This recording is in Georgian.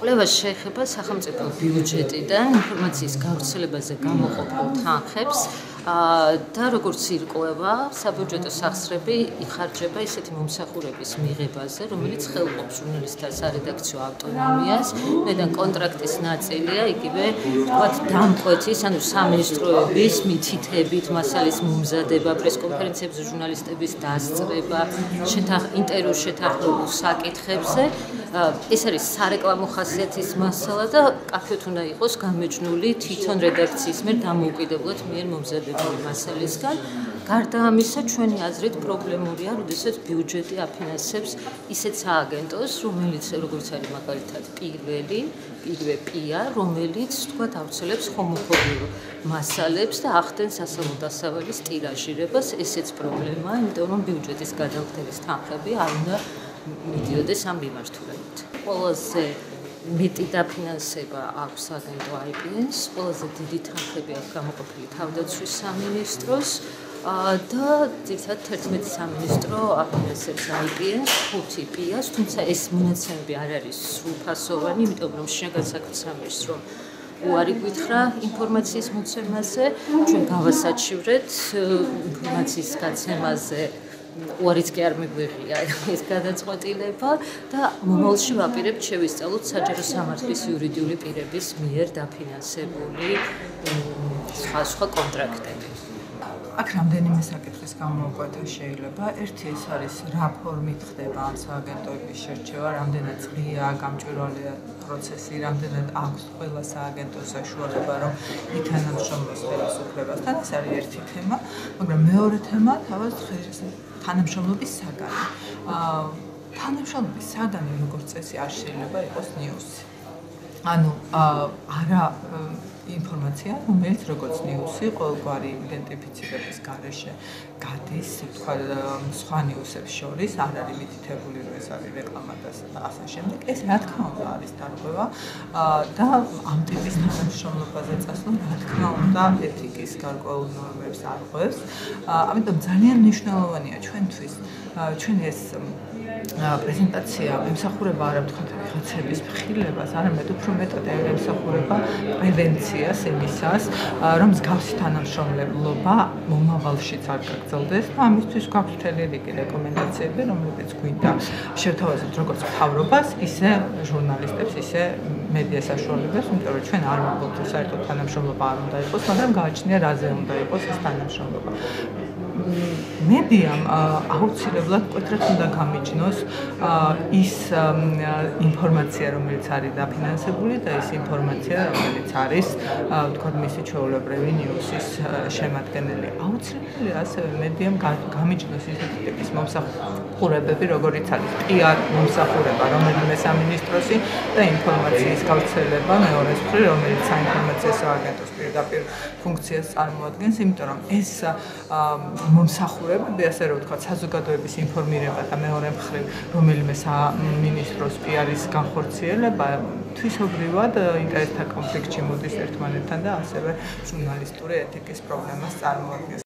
კვლევას შეეხება სახელმწიფო ბიუჯეტიდან ინფორმაციის გავრცელებაზე გამოყოფილ თანხებს და როგორც ირკვევა, საბიუჯეტო სახსრები იხარჯება ისეთი მომსახურების მიღებაზე, რომელიც ხელყოფს ჟურნალისტთა სარედაქციო ავტონომიას, მაგრამ კონტრაქტის ნაწილია იგივე თქვათ დამკვეთის, ანუ სამინისტროების მითითებით მასალის მომზადება, პრესკონფერენციებზე ჟურნალისტების დასწრება, ინტერვიუს შეთანხმებულ საკითხებზე. ეს არის სარეკლამო ხასიათის მასალა და კაფეთ უნდა იყოს გამეჯნული თვითონ რედაქციის მიერ დამოუკიდებლად მიერ მომზადებული მასალისგან. გარდა ამისა, ჩვენი აზრით პრობლემურია, როდესაც ბიუჯეტი აფინანსებს ისეთ სააგენტოს, რომელიც როგორც არის მაგალითად პირველი პია, რომელიც თქვათ ავრცელებს ჰომოფობიურ მასალებს და ახდენს ასწავლო-დასწავლის ტირაჟირებას, ესეც პრობლემაა, იმიტომ რომ ბიუჯეტის გადამხდების თანხები არ უნდა მიდიოდეს ამ მიმართულებით. ყველაზე მეტი დაფინანსება აქვს აგენტო IPN-ს, ყველაზე დიდი თანხები აქვს გამოყოფილი თავდაცვის სამინისტროს და ძირითადად 11 სამინისტრო აფინანსებს IPN-ს, 5 პიას, თუმცა ეს მონაცემები არ არის სრულფასოვანი, იმიტომ რომ შინაგან საქმეთა სამინისტრომ უარი გითხრა ინფორმაციის მოცემაზე, ჩვენ გავასაჩივრეთ ინფორმაციის გაცემაზე. უარიც კი არ მიგვიღია ეს გადაწყვეტილება და მომავალში ვაპირებთ შევისწავლოთ საჯარო სამართლის იურიდიული პირების მიერ დაფინანსებული სხვა კონტრაქტები. აქ რამდენიმე საკითხის გამოუკვეთა შეიძლება. ერთი ეს არის რა ფორმით ხდება ამ სააგენტოების შერჩევა, რამდენად ღიაა გამჭვირვალეა პროცესი, რამდენად აქვს ყველა სააგენტოს საშუალება რომ ითანამშრომლოს ხელისუფლებასთან. ეს არის ერთი თემა, მაგრამ მეორე თემა თავად თანამშრომლობის საგანი. თანამშრომლობის საგანი როგორც წესი არ შეიძლება იყოს ნიუსი. ანუ არა ინფორმაცია, რომელიც როგორც ნიუსი ყოველგვარი იდენტიფიცირების გარეშე გადის, თქვა სხვა ნიუსებს შორის, არ არის მითითებული, რომ ეს არის რეკლამა და ასე შემდეგ. ეს რა თქმა უნდა არის დარღვევა და ამ ტიპის თანამშრომლობაზე წასვლა, რა თქმა უნდა, ეთიკის გარკვეულ ნორმებს არღვევს. ამიტომ ძალიან მნიშვნელოვანია ჩვენთვის, ჩვენ ეს პრეზენტაცია ემსახურება არა ვთქვათ ვიღაცების მხილებას, არამედ უფრო მეტად ემსახურება პრევენციას იმისას, რომ მსგავსი თანამშრომლობა მომავალშიც არ გაგრძელდეს და ამისთვის გვაქვს მთელი რიგი რეკომენდაციები, რომლებიც გვინდა შევთავაზოთ როგორც მთავრობას, ისე ჟურნალისტებს, ისე მედია საშუალებებს, იმიტომ რომ ჩვენ არ ვამბობთ, რომ საერთოდ თანამშრომლობა არ უნდა იყოს, მაგრამ გააჩნია რაზე უნდა იყოს ეს თანამშრომლობა. მედიამ აუცილებლად მკვეთრად უნდა გამიჯნოს ის ინფორმაცია, რომელიც არის დაფინანსებული და ის ინფორმაცია, რომელიც არის, ვთქვათ, მისი ჩვეულებრივი ნიუსის შემადგენელი. აუცილებელია ასევე მედიამ გამიჯნოს ისეთი ტიპის მომსახურებები, როგორიც არის PR მომსახურება, რომელიმე სამინისტროსი და ინფორმაციის გავრცელება მეორეს მხრივ, რომელიც საინფორმაციო სააგენტოს პირდაპირ ფუნქციას წარმოადგენს, იმიტომ რომ ეს მომსახურებები, ასე რომ ვთქვათ, საზოგადოების ინფორმირება და მეორე მხრივ რომელიმე სამინისტროს PR-ის განხორციელება თვისობრივად ინტერესთა კონფლიქტში მოდის ერთმანეთთან და ასევე ჟურნალისტური ეთიკის პრობლემას წარმოადგენს.